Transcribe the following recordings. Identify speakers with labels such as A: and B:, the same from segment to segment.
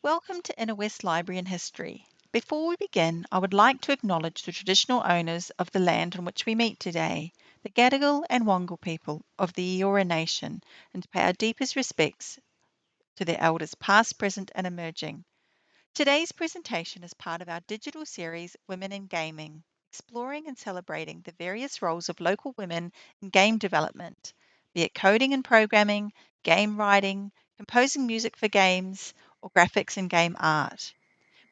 A: Welcome to Inner West Library and History. Before we begin, I would like to acknowledge the traditional owners of the land on which we meet today, the Gadigal and Wangal people of the Eora Nation, and to pay our deepest respects to their elders past, present and emerging. Today's presentation is part of our digital series Women in Gaming, exploring and celebrating the various roles of local women in game development, be it coding and programming, game writing, composing music for games, or graphics and game art.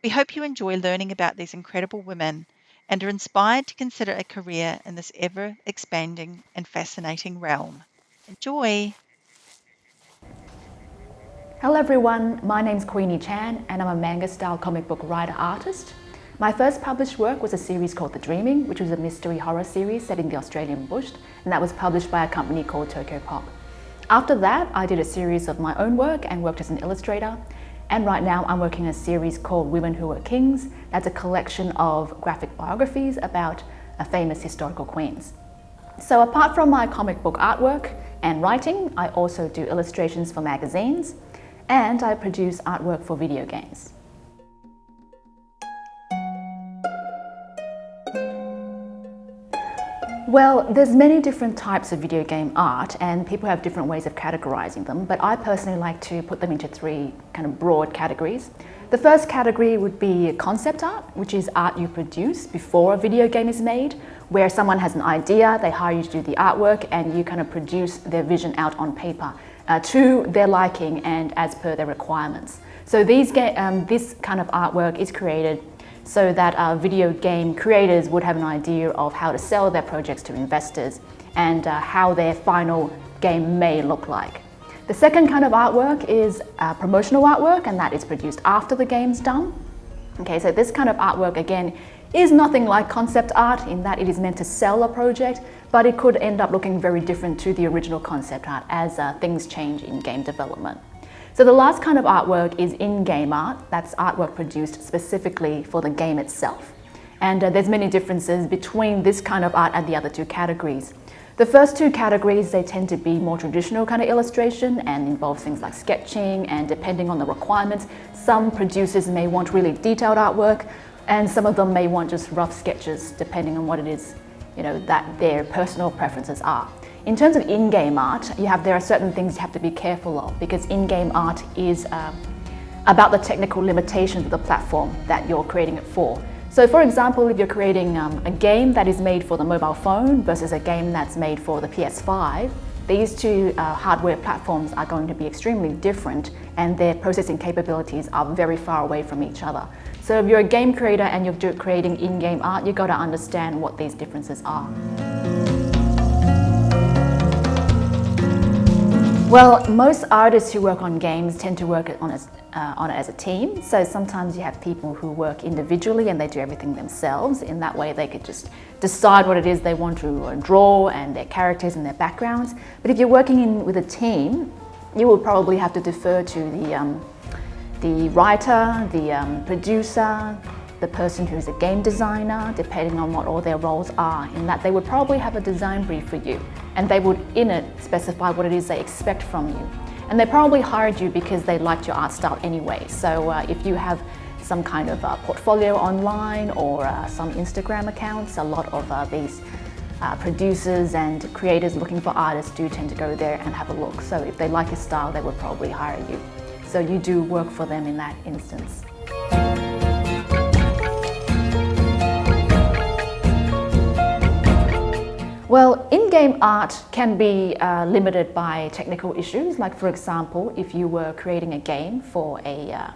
A: We hope you enjoy learning about these incredible women and are inspired to consider a career in this ever expanding and fascinating realm. Enjoy!
B: Hello everyone, my name's Queenie Chan and I'm a manga style comic book writer artist. My first published work was a series called The Dreaming, which was a mystery horror series set in the Australian bush, and that was published by a company called TOKYOPOP. After that, I did a series of my own work and worked as an illustrator. And right now I'm working a series called Women Who Were Kings. That's a collection of graphic biographies about famous historical queens. So apart from my comic book artwork and writing, I also do illustrations for magazines and I produce artwork for video games. Well, there's many different types of video game art and people have different ways of categorizing them, but I personally like to put them into three kind of broad categories. The first category would be concept art, which is art you produce before a video game is made, where someone has an idea, they hire you to do the artwork and you kind of produce their vision out on paper to their liking and as per their requirements. So this kind of artwork is created so that video game creators would have an idea of how to sell their projects to investors and how their final game may look like. The second kind of artwork is promotional artwork, and that is produced after the game's done. Okay, so this kind of artwork again is nothing like concept art in that it is meant to sell a project, but it could end up looking very different to the original concept art as things change in game development. So the last kind of artwork is in-game art. That's artwork produced specifically for the game itself. And there's many differences between this kind of art and the other two categories. The first two categories, they tend to be more traditional kind of illustration and involve things like sketching, and depending on the requirements, some producers may want really detailed artwork and some of them may want just rough sketches depending on what it is, that their personal preferences are. In terms of in-game art, there are certain things you have to be careful of because in-game art is about the technical limitations of the platform that you're creating it for. So for example, if you're creating a game that is made for the mobile phone versus a game that's made for the PS5, these two hardware platforms are going to be extremely different and their processing capabilities are very far away from each other. So if you're a game creator and you're creating in-game art, you've got to understand what these differences are. Well, most artists who work on games tend to work on it as a team. So sometimes you have people who work individually and they do everything themselves. In that way, they could just decide what it is they want to draw and their characters and their backgrounds. But if you're working with a team, you will probably have to defer to the writer, the producer, the person who's a game designer, depending on what all their roles are, in that they would probably have a design brief for you and they would in it specify what it is they expect from you. And they probably hired you because they liked your art style anyway. So if you have some kind of portfolio online or some Instagram accounts, a lot of these producers and creators looking for artists do tend to go there and have a look. So if they like your style, they would probably hire you. So you do work for them in that instance. Well, in-game art can be limited by technical issues. Like for example, if you were creating a game for a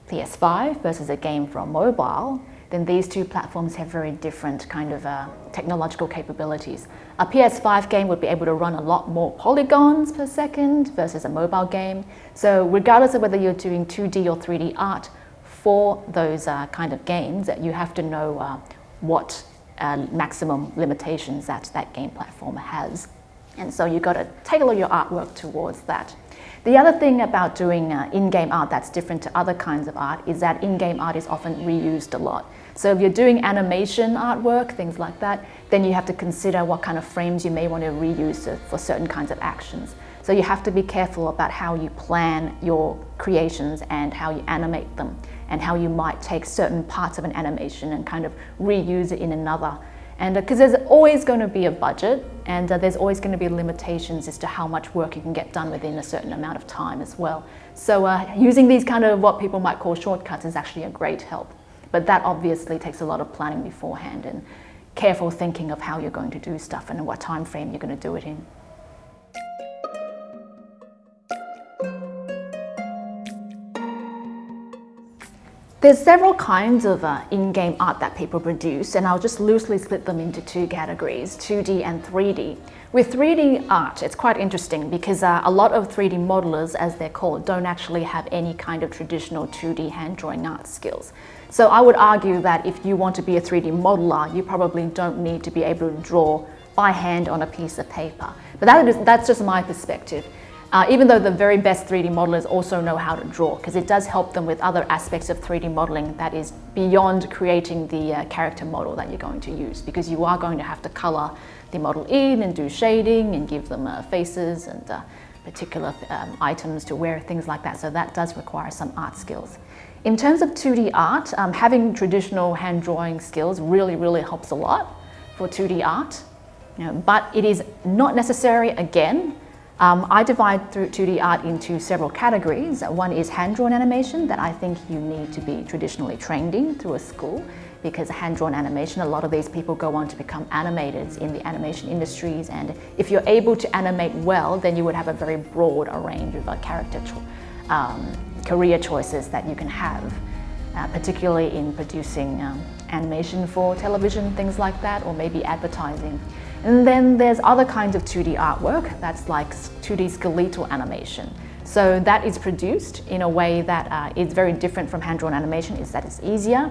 B: PS5 versus a game for a mobile, then these two platforms have very different kind of technological capabilities. A PS5 game would be able to run a lot more polygons per second versus a mobile game. So regardless of whether you're doing 2D or 3D art for those kind of games, you have to know what maximum limitations that game platform has. And so you've got to tailor your artwork towards that. The other thing about doing in-game art that's different to other kinds of art is that in-game art is often reused a lot. So if you're doing animation artwork, things like that, then you have to consider what kind of frames you may want to reuse for certain kinds of actions. So you have to be careful about how you plan your creations and how you animate them, and how you might take certain parts of an animation and kind of reuse it in another. And because there's always going to be a budget, and there's always going to be limitations as to how much work you can get done within a certain amount of time as well. So using these kind of what people might call shortcuts is actually a great help. But that obviously takes a lot of planning beforehand and careful thinking of how you're going to do stuff and what time frame you're going to do it in. There's several kinds of in-game art that people produce, and I'll just loosely split them into two categories, 2D and 3D. With 3D art, it's quite interesting because a lot of 3D modelers, as they're called, don't actually have any kind of traditional 2D hand-drawing art skills. So I would argue that if you want to be a 3D modeler, you probably don't need to be able to draw by hand on a piece of paper. But that's just my perspective. Even though the very best 3D modelers also know how to draw, because it does help them with other aspects of 3D modeling that is beyond creating the character model that you're going to use, because you are going to have to color the model in and do shading and give them faces and particular items to wear, things like that. So that does require some art skills. In terms of 2D art, having traditional hand drawing skills really helps a lot for 2D art, but it is not necessary again. I divide 2D art into several categories. One is hand-drawn animation that I think you need to be traditionally trained in through a school, because hand-drawn animation, a lot of these people go on to become animators in the animation industries, and if you're able to animate well, then you would have a very broad range of career choices that you can have, particularly in producing animation for television, things like that, or maybe advertising. And then there's other kinds of 2D artwork, that's like 2D skeletal animation. So that is produced in a way that is very different from hand-drawn animation, is that it's easier,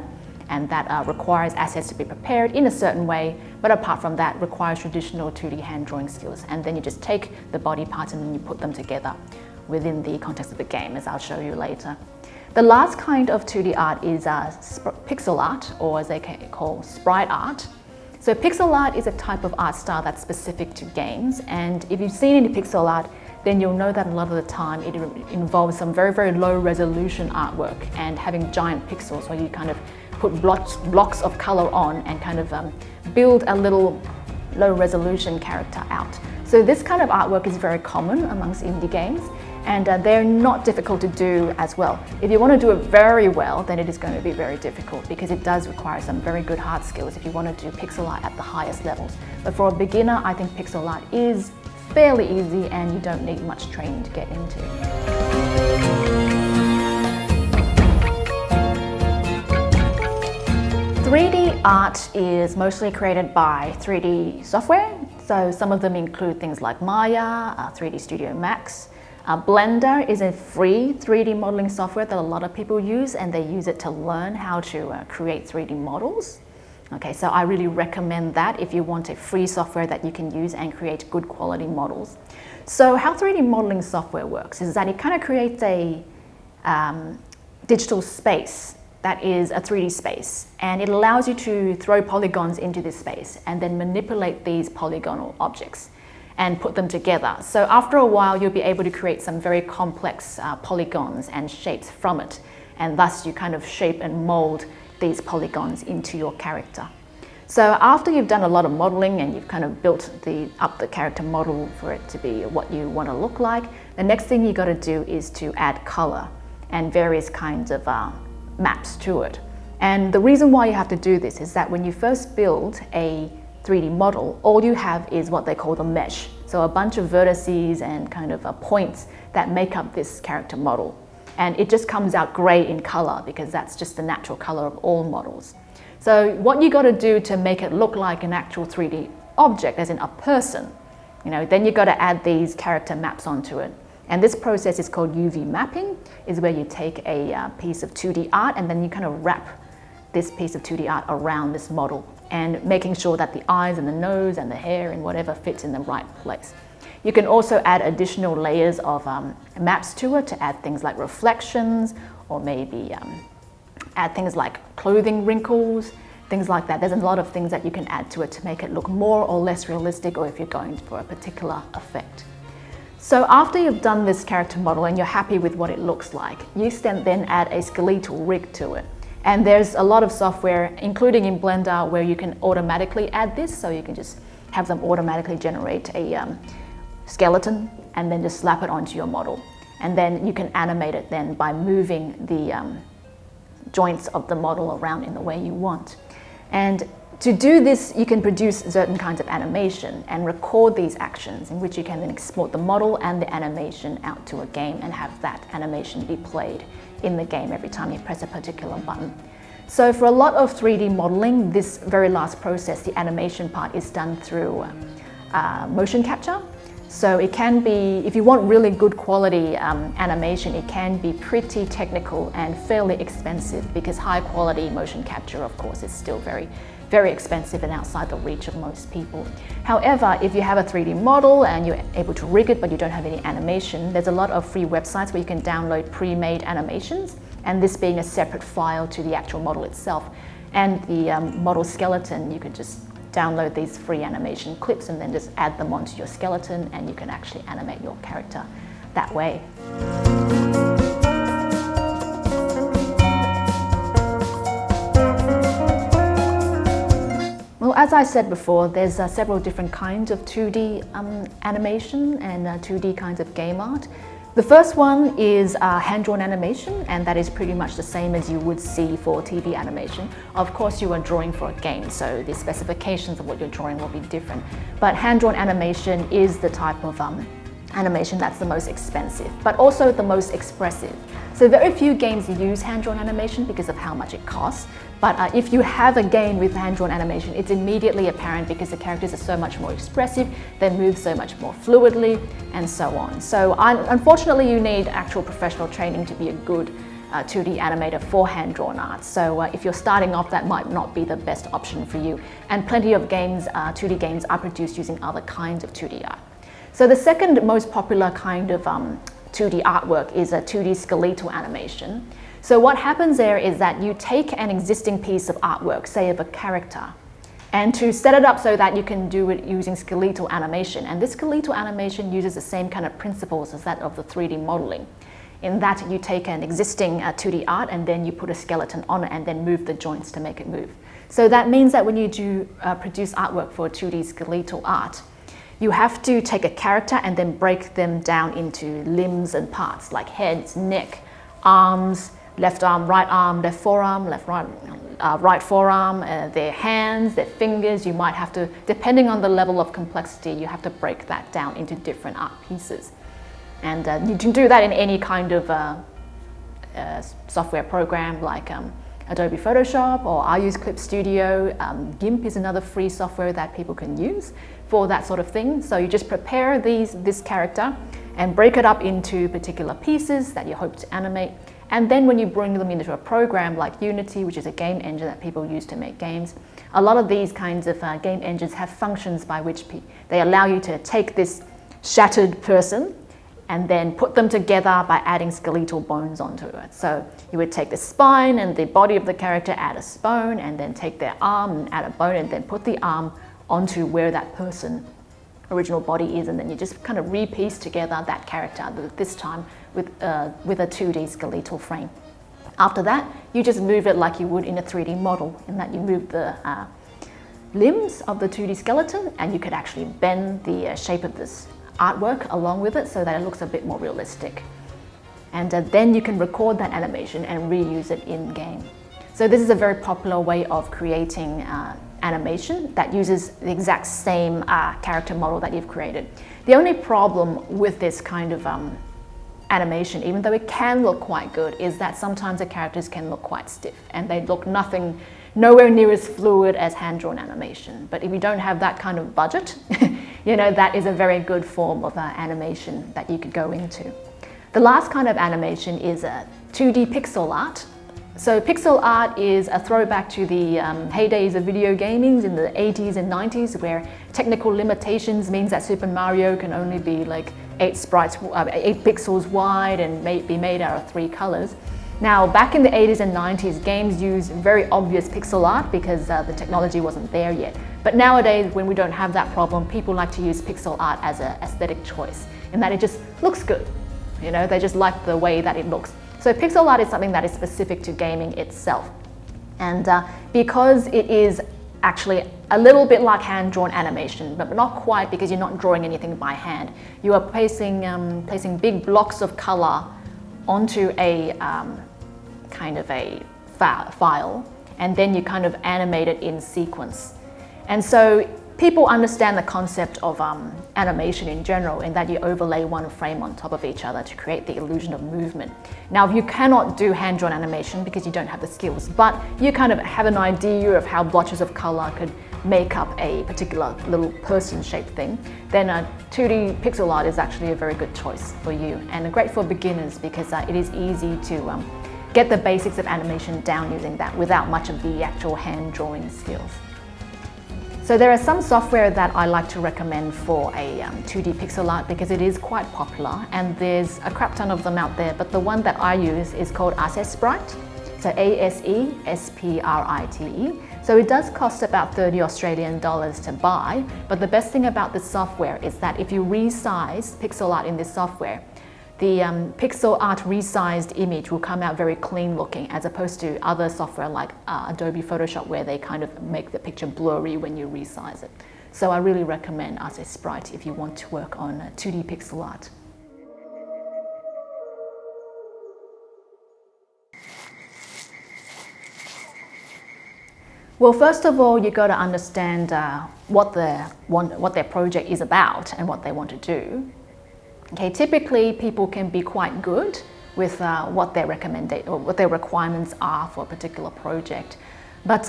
B: and that requires assets to be prepared in a certain way, but apart from that requires traditional 2D hand-drawing skills. And then you just take the body parts and then you put them together within the context of the game, as I'll show you later. The last kind of 2D art is pixel art, or as they call sprite art. So pixel art is a type of art style that's specific to games, and if you've seen any pixel art, then you'll know that a lot of the time it involves some very low resolution artwork and having giant pixels where you kind of put blocks of color on and kind of build a little low resolution character out. So this kind of artwork is very common amongst indie games, and they're not difficult to do as well. If you want to do it very well, then it is going to be very difficult because it does require some very good hard skills if you want to do pixel art at the highest levels. But for a beginner, I think pixel art is fairly easy and you don't need much training to get into. 3D art is mostly created by 3D software. So some of them include things like Maya, 3D Studio Max. Blender is a free 3D modeling software that a lot of people use, and they use it to learn how to create 3D models. Okay, so I really recommend that if you want a free software that you can use and create good quality models. So how 3D modeling software works is that it kind of creates a digital space that is a 3D space, and it allows you to throw polygons into this space and then manipulate these polygonal objects and put them together. So after a while, you'll be able to create some very complex polygons and shapes from it, and thus you kind of shape and mold these polygons into your character. So after you've done a lot of modeling and you've kind of built up the character model for it to be what you want to look like, the next thing you got to do is to add color and various kinds of maps to it. And the reason why you have to do this is that when you first build a 3D model, all you have is what they call the mesh. So a bunch of vertices and kind of points that make up this character model. And it just comes out gray in color because that's just the natural color of all models. So what you got to do to make it look like an actual 3D object, as in a person, then you got to add these character maps onto it. And this process is called UV mapping, is where you take a piece of 2D art and then you kind of wrap this piece of 2D art around this model, and making sure that the eyes and the nose and the hair and whatever fits in the right place. You can also add additional layers of maps to it to add things like reflections, or maybe add things like clothing wrinkles, things like that. There's a lot of things that you can add to it to make it look more or less realistic, or if you're going for a particular effect. So after you've done this character model and you're happy with what it looks like, you can then add a skeletal rig to it. And there's a lot of software, including in Blender, where you can automatically add this. So you can just have them automatically generate a skeleton and then just slap it onto your model. And then you can animate it then by moving the joints of the model around in the way you want. And to do this, you can produce certain kinds of animation and record these actions, in which you can then export the model and the animation out to a game and have that animation be played in the game every time you press a particular button. So for a lot of 3D modeling, this very last process, the animation part, is done through motion capture. So it can be, if you want really good quality animation, it can be pretty technical and fairly expensive, because high quality motion capture, of course, is still very expensive and outside the reach of most people. However, if you have a 3D model and you're able to rig it but you don't have any animation, there's a lot of free websites where you can download pre-made animations, and this being a separate file to the actual model itself. And the model skeleton, you could just download these free animation clips and then just add them onto your skeleton, and you can actually animate your character that way. Well, as I said before, there's several different kinds of 2D animation and 2D kinds of game art. The first one is hand-drawn animation, and that is pretty much the same as you would see for TV animation. Of course, you are drawing for a game, so the specifications of what you're drawing will be different. But hand-drawn animation is the type of animation that's the most expensive, but also the most expressive. So very few games use hand-drawn animation because of how much it costs. But if you have a game with hand-drawn animation, it's immediately apparent because the characters are so much more expressive, they move so much more fluidly, and so on. So unfortunately, you need actual professional training to be a good 2D animator for hand-drawn art. So if you're starting off, that might not be the best option for you. And plenty of games, 2D games, are produced using other kinds of 2D art. So the second most popular kind of 2D artwork is a 2D skeletal animation. So what happens there is that you take an existing piece of artwork, say of a character, and to set it up so that you can do it using skeletal animation. And this skeletal animation uses the same kind of principles as that of the 3D modeling, in that you take an existing 2D art and then you put a skeleton on it and then move the joints to make it move. So that means that when you do produce artwork for 2D skeletal art, you have to take a character and then break them down into limbs and parts like heads, neck, arms, left arm, left forearm, right forearm, their hands, their fingers. You might have to, depending on the level of complexity, you have to break that down into different art pieces. And you can do that in any kind of software program like Adobe Photoshop, or I use Clip Studio. GIMP is another free software that people can use for that sort of thing. So you just prepare this character and break it up into particular pieces that you hope to animate. And then when you bring them into a program like Unity, which is a game engine that people use to make games, a lot of these kinds of game engines have functions by which they allow you to take this shattered person and then put them together by adding skeletal bones onto it. So you would take the spine and the body of the character, add a bone, and then take their arm and add a bone, and then put the arm onto where that person original body is, and then you just kind of repiece together that character, this time with a 2D skeletal frame. After that, you just move it like you would in a 3D model, in that you move the limbs of the 2D skeleton, and you could actually bend the shape of this artwork along with it so that it looks a bit more realistic. And then you can record that animation and reuse it in game. So this is a very popular way of creating animation that uses the exact same character model that you've created. The only problem with this kind of animation, even though it can look quite good, is that sometimes the characters can look quite stiff and they look nowhere near as fluid as hand-drawn animation. But if you don't have that kind of budget, that is a very good form of animation that you could go into. The last kind of animation is 2D pixel art. So pixel art is a throwback to the heydays of video gaming in the 80s and 90s, where technical limitations means that Super Mario can only be like 8 pixels wide and be made out of 3 colors. Now, back in the 80s and 90s, games used very obvious pixel art because the technology wasn't there yet. But nowadays, when we don't have that problem, people like to use pixel art as an aesthetic choice, in that it just looks good. You know, they just like the way that it looks. So pixel art is something that is specific to gaming itself. And because it is actually a little bit like hand-drawn animation, but not quite, because you're not drawing anything by hand. You are placing big blocks of color onto a kind of a file, and then you kind of animate it in sequence. And so people understand the concept of animation in general, in that you overlay one frame on top of each other to create the illusion of movement. Now, you cannot do hand-drawn animation because you don't have the skills, but you kind of have an idea of how blotches of color could make up a particular little person-shaped thing, then 2D pixel art is actually a very good choice for you, and great for beginners because it is easy to get the basics of animation down using that without much of the actual hand-drawing skills. So there are some software that I like to recommend for a 2D pixel art because it is quite popular, and there's a crap ton of them out there, but the one that I use is called Asesprite, so A-S-E-S-P-R-I-T-E. So it does cost about 30 Australian dollars to buy, but the best thing about this software is that if you resize pixel art in this software, the pixel art resized image will come out very clean looking, as opposed to other software like Adobe Photoshop, where they kind of make the picture blurry when you resize it. So I really recommend Asesprite if you want to work on 2D pixel art. Well, first of all, you've got to understand what their project is about and what they want to do. Okay, typically people can be quite good with what their requirements are for a particular project, but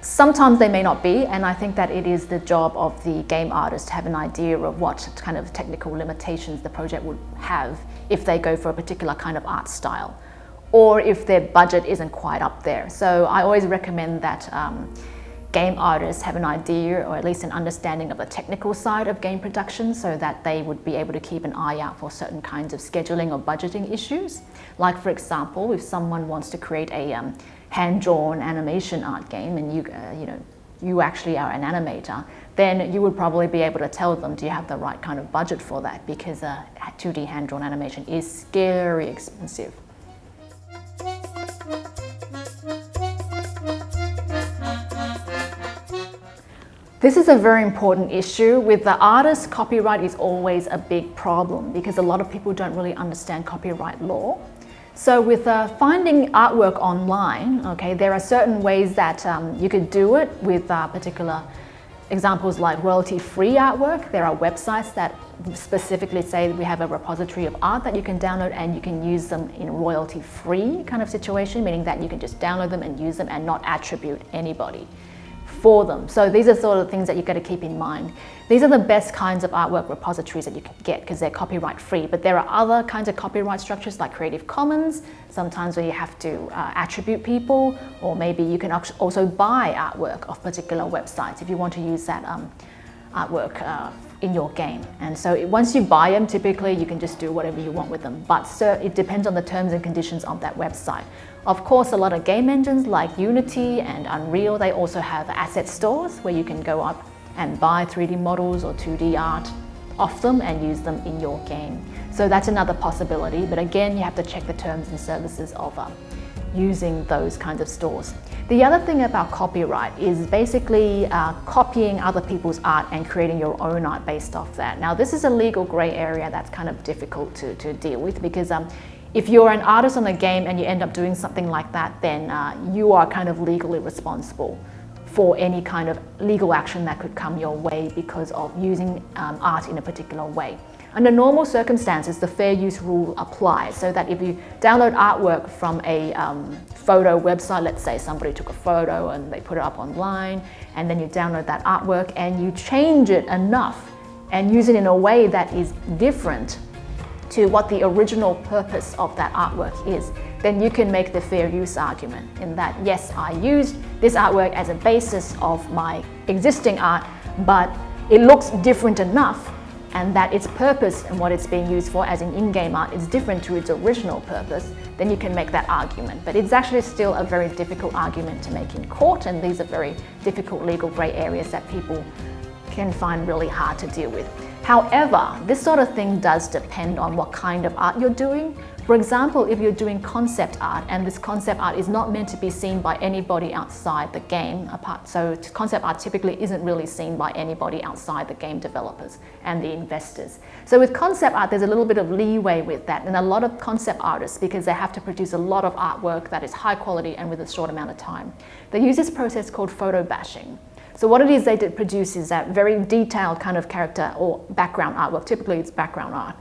B: sometimes they may not be, and I think that it is the job of the game artist to have an idea of what kind of technical limitations the project would have if they go for a particular kind of art style, or if their budget isn't quite up there. So I always recommend that game artists have an idea, or at least an understanding of the technical side of game production, so that they would be able to keep an eye out for certain kinds of scheduling or budgeting issues. Like, for example, if someone wants to create a hand-drawn animation art game, and you actually are an animator, then you would probably be able to tell them, do you have the right kind of budget for that? Because 2D hand-drawn animation is scary expensive. This is a very important issue. With the artist, copyright is always a big problem because a lot of people don't really understand copyright law. So with finding artwork online, okay, there are certain ways that you could do it with particular examples like royalty-free artwork. There are websites that specifically say we have a repository of art that you can download and you can use them in royalty-free kind of situation, meaning that you can just download them and use them and not attribute anybody for them. So these are sort of things that you've got to keep in mind. These are the best kinds of artwork repositories that you can get because they're copyright free, but there are other kinds of copyright structures like Creative Commons, sometimes where you have to attribute people, or maybe you can also buy artwork of particular websites if you want to use that artwork in your game. And so once you buy them, typically you can just do whatever you want with them, but it depends on the terms and conditions of that website. Of course, a lot of game engines like Unity and Unreal, they also have asset stores where you can go up and buy 3D models or 2D art off them and use them in your game. So that's another possibility, but again, you have to check the terms and services of using those kinds of stores. The other thing about copyright is basically copying other people's art and creating your own art based off that. Now, this is a legal grey area that's kind of difficult to deal with because if you're an artist on the game and you end up doing something like that, then you are kind of legally responsible for any kind of legal action that could come your way because of using art in a particular way. Under normal circumstances, the fair use rule applies, so that if you download artwork from a photo website, let's say somebody took a photo and they put it up online, and then you download that artwork and you change it enough and use it in a way that is different to what the original purpose of that artwork is, then you can make the fair use argument in that, yes, I used this artwork as a basis of my existing art, but it looks different enough and that its purpose and what it's being used for, as in in-game art, is different to its original purpose, then you can make that argument. But it's actually still a very difficult argument to make in court, and these are very difficult legal grey areas that people can find really hard to deal with. However, this sort of thing does depend on what kind of art you're doing. For example, if you're doing concept art and this concept art is not meant to be seen by anybody outside the game, so concept art typically isn't really seen by anybody outside the game developers and the investors. So with concept art, there's a little bit of leeway with that, and a lot of concept artists, because they have to produce a lot of artwork that is high quality and with a short amount of time, they use this process called photo bashing. So what it is they produce is that very detailed kind of character or background artwork. Typically it's background art.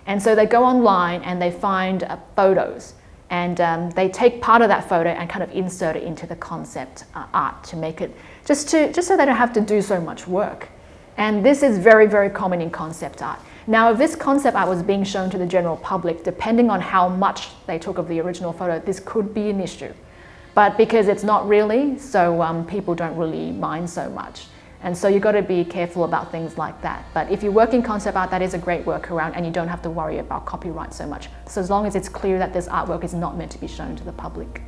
B: And so they go online and they find photos, and they take part of that photo and kind of insert it into the concept art to make it, just so they don't have to do so much work. And this is very, very common in concept art. Now, if this concept art was being shown to the general public, depending on how much they took of the original photo, this could be an issue. But because it's not really, so people don't really mind so much. And so you've got to be careful about things like that. But if you work in concept art, that is a great workaround, and you don't have to worry about copyright so much. So as long as it's clear that this artwork is not meant to be shown to the public.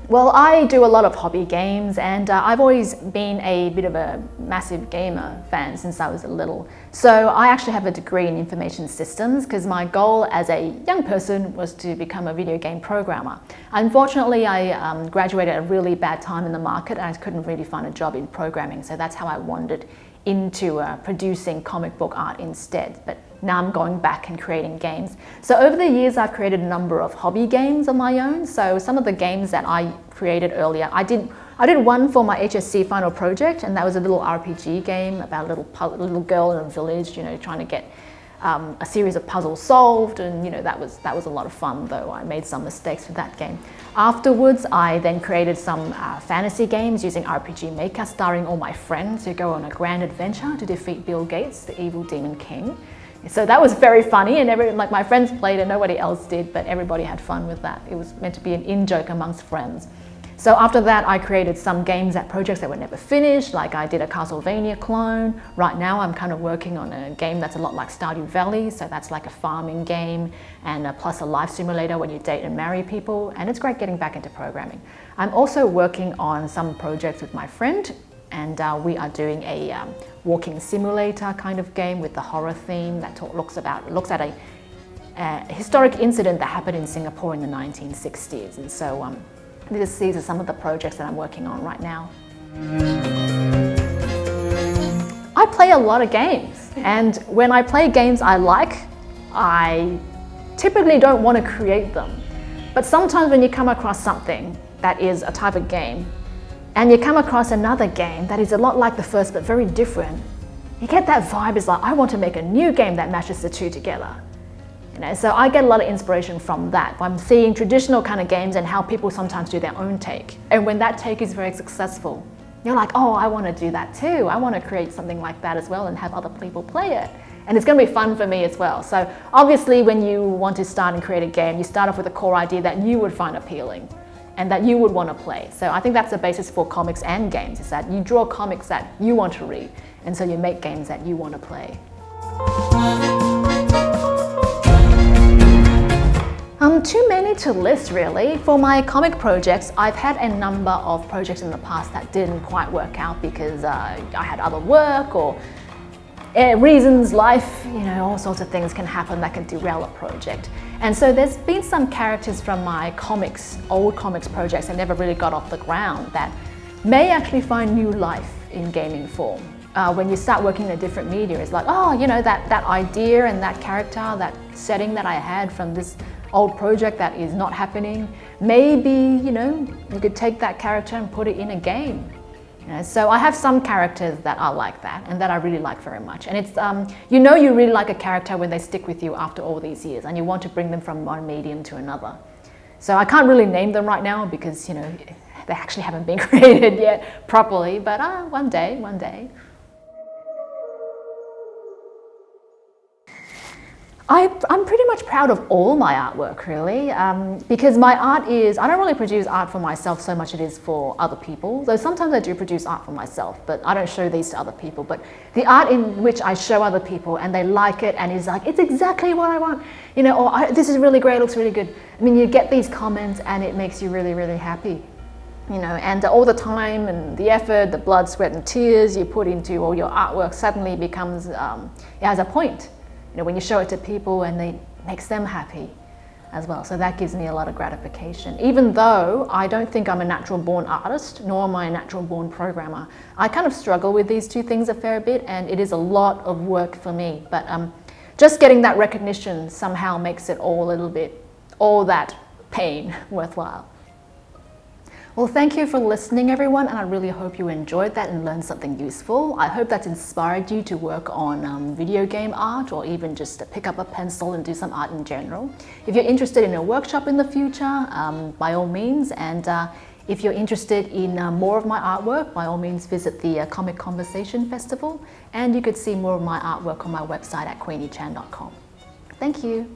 B: Well, I do a lot of hobby games, and I've always been a bit of a massive gamer fan since I was little. So I actually have a degree in information systems because my goal as a young person was to become a video game programmer. Unfortunately, I graduated at a really bad time in the market, and I couldn't really find a job in programming. So that's how I wandered into producing comic book art instead. But now I'm going back and creating games. So over the years, I've created a number of hobby games of my own. So some of the games that I created earlier, I did one for my HSC final project, and that was a little RPG game about a little girl in a village, trying to get a series of puzzles solved, and that was a lot of fun, though I made some mistakes with that game. Afterwards, I then created some fantasy games using RPG Maker, starring all my friends who go on a grand adventure to defeat Bill Gates, the evil demon king. So that was very funny, and my friends played it, nobody else did, but everybody had fun with that. It was meant to be an in-joke amongst friends. So after that, I created some projects that were never finished, like I did a Castlevania clone. Right now, I'm kind of working on a game that's a lot like Stardew Valley, so that's like a farming game, and plus a life simulator when you date and marry people, and it's great getting back into programming. I'm also working on some projects with my friend, and we are doing a walking simulator kind of game with the horror theme that looks at a historic incident that happened in Singapore in the 1960s. And so these are some of the projects that I'm working on right now. I play a lot of games, and when I play games I typically don't want to create them. But sometimes when you come across something that is a type of game, and you come across another game that is a lot like the first but very different, you get that vibe. It's like, I want to make a new game that matches the two together. So I get a lot of inspiration from that. I'm seeing traditional kind of games and how people sometimes do their own take. And when that take is very successful, you're like, oh, I want to do that too. I want to create something like that as well and have other people play it. And it's going to be fun for me as well. So obviously when you want to start and create a game, you start off with a core idea that you would find appealing and that you would want to play. So I think that's the basis for comics and games, is that you draw comics that you want to read, and so you make games that you want to play. Too many to list, really. For my comic projects, I've had a number of projects in the past that didn't quite work out because I had other work or reasons, life, all sorts of things can happen that can derail a project. And so there's been some characters from my old comics projects that never really got off the ground that may actually find new life in gaming form. When you start working in a different media, it's like, oh, that idea and that character, that setting that I had from this old project that is not happening, maybe, you could take that character and put it in a game. So I have some characters that are like that and that I really like very much. And it's, you really like a character when they stick with you after all these years and you want to bring them from one medium to another. So I can't really name them right now because, they actually haven't been created yet properly, but one day. I'm pretty much proud of all my artwork, really, because my art is, I don't really produce art for myself so much it is for other people, though sometimes I do produce art for myself, but I don't show these to other people. But the art in which I show other people and they like it and is like, it's exactly what I want, you know, or this is really great, looks really good. I mean, you get these comments and it makes you really, really happy. You know, and all the time and the effort, the blood, sweat and tears you put into all your artwork suddenly becomes, it has a point. You know, when you show it to people and it makes them happy as well. So that gives me a lot of gratification. Even though I don't think I'm a natural born artist, nor am I a natural born programmer. I kind of struggle with these two things a fair bit and it is a lot of work for me. But just getting that recognition somehow makes it all that pain worthwhile. Well, thank you for listening, everyone, and I really hope you enjoyed that and learned something useful. I hope that's inspired you to work on video game art or even just to pick up a pencil and do some art in general. If you're interested in a workshop in the future, by all means, and if you're interested in more of my artwork, by all means visit the Comic Conversation Festival, and you could see more of my artwork on my website at queeniechan.com. Thank you.